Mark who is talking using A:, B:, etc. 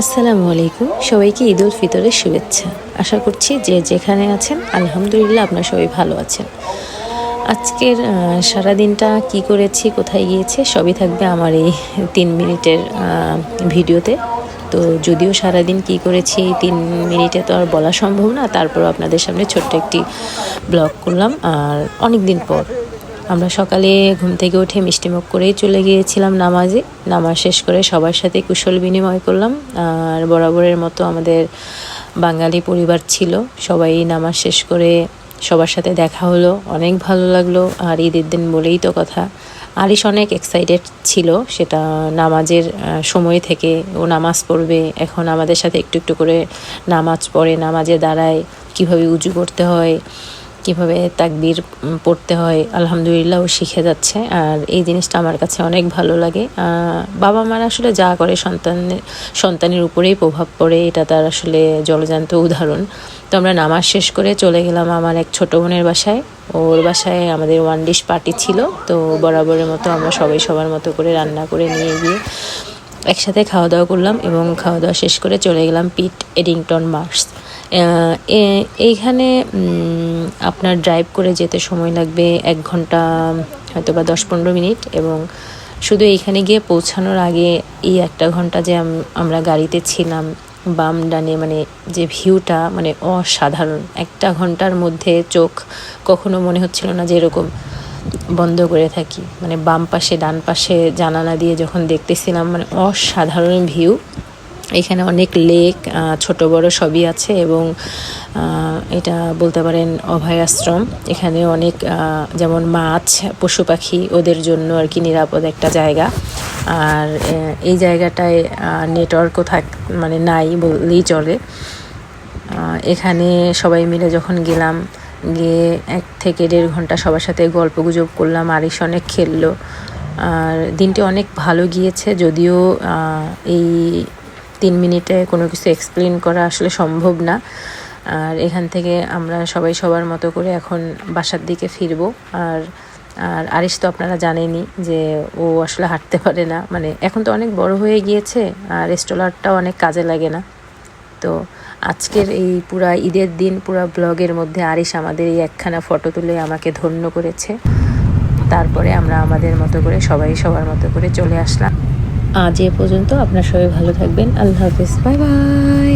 A: আসসালামু আলাইকুম, সবাইকে ঈদ উল ফিতরের শুভেচ্ছা। আশা করছি যে যেখানে আছেন আলহামদুলিল্লাহ আপনারা সবাই ভালো আছেন। আজকের সারাদিনটা কি করেছি, কোথায় গিয়েছে সবই থাকবে আমার এই 3 মিনিটের ভিডিওতে। তো যদিও সারাদিন কি করেছি 3 মিনিটে তো আর বলা সম্ভব না, তারপরও আপনাদের সামনে ছোট্ট একটি ব্লগ করলাম। আর অনেক দিন পর আমরা সকালে ঘুম থেকে উঠে মিষ্টিমুখ করেই চলে গিয়েছিলাম নামাজে। নামাজ শেষ করে সবার সাথে কুশল বিনিময় করলাম। আর বরাবরের মতো আমাদের বাঙালি পরিবার ছিল, সবাই নামাজ শেষ করে সবার সাথে দেখা হলো, অনেক ভালো লাগলো। আর ঈদের দিন বলেই তো কথা, আরিশ অনেক এক্সাইটেড ছিল সেটা নামাজের সময় থেকে। ও নামাজ পড়বে, এখন আমাদের সাথে একটু একটু করে নামাজ পড়ে, নামাজে দাঁড়ায়, কীভাবে উজু করতে হয়, কীভাবে তাকবীর পড়তে হয়, আলহামদুলিল্লাহ ও শিখে যাচ্ছে। আর এই জিনিসটা আমার কাছে অনেক ভালো লাগে। বাবা মারা আসলে যা করে সন্তানের উপরেই প্রভাব পড়ে, এটা তার আসলে জলজান্ত উদাহরণ। তো আমরা নামাজ শেষ করে চলে গেলাম আমার এক ছোটো বোনের বাসায়। ওর বাসায় আমাদের 1 ডিশ পার্টি ছিল, তো বরাবরের মতো আমরা সবাই সবার মতো করে রান্না করে নিয়ে গিয়ে একসাথে খাওয়া দাওয়া করলাম এবং খাওয়া দাওয়া শেষ করে চলে গেলাম পিট এডিংটন মার্শ। এইখানে আপনার ড্রাইভ করে যেতে সময় লাগবে 1 ঘন্টা, হয়তো বা 10-15 মিনিট। এবং শুধু এইখানে গিয়ে পৌঁছানোর আগে এই 1 ঘন্টা যে আমরা গাড়িতে ছিলাম, বাম ডানে মানে যে ভিউটা মানে অসাধারণ। 1 ঘন্টার মধ্যে চোখ কখনো মনে হচ্ছিল না যে এরকম বন্ধ করে থাকি, মানে বাম পাশে ডান পাশে জানালা দিয়ে যখন দেখতেছিলাম, মানে অসাধারণ ভিউ। এখানে অনেক লেক, ছোট বড় সবই আছে এবং এটা বলতে পারেন অভয় আশ্রম। এখানে অনেক যেমন মাছ, পশু পাখি, ওদের জন্য আর কি নিরাপদ একটা জায়গা। আর এই জায়গাটায় নেটওয়ার্কও মানে নাই বললেই চলে। এখানে সবাই মিলে যখন গেলাম, গিয়ে 1 থেকে 1.5 ঘন্টা সবার সাথে গল্প গুজব করলাম, আরিশ অনেক খেললো। আর দিনটি অনেক ভালো গিয়েছে, যদিও এই 3 মিনিটে কোনো কিছু এক্সপ্লেন করা আসলে সম্ভব না। আর এখান থেকে আমরা সবাই সবার মতো করে এখন বাসার দিকে ফিরবো। আর আরিশ তো আপনারা জানেনই যে ও আসলে হাঁটতে পারে না, মানে এখন তো অনেক বড় হয়ে গিয়েছে, আর স্ট্রলারটাও অনেক কাজে লাগে না। তো আজকের এই পুরা ঈদের দিন পুরা ব্লগের মধ্যে আরিশ আমাদের এই একখানা ফটো তুলে আমাকে ধন্য করেছে। তারপরে আমরা আমাদের মতো করে সবাই সবার মতো করে চলে আসলাম। আজ এ পর্যন্ত, আপনারা সবাই ভালো থাকবেন। আল্লাহ হাফেজ, বাই বাই।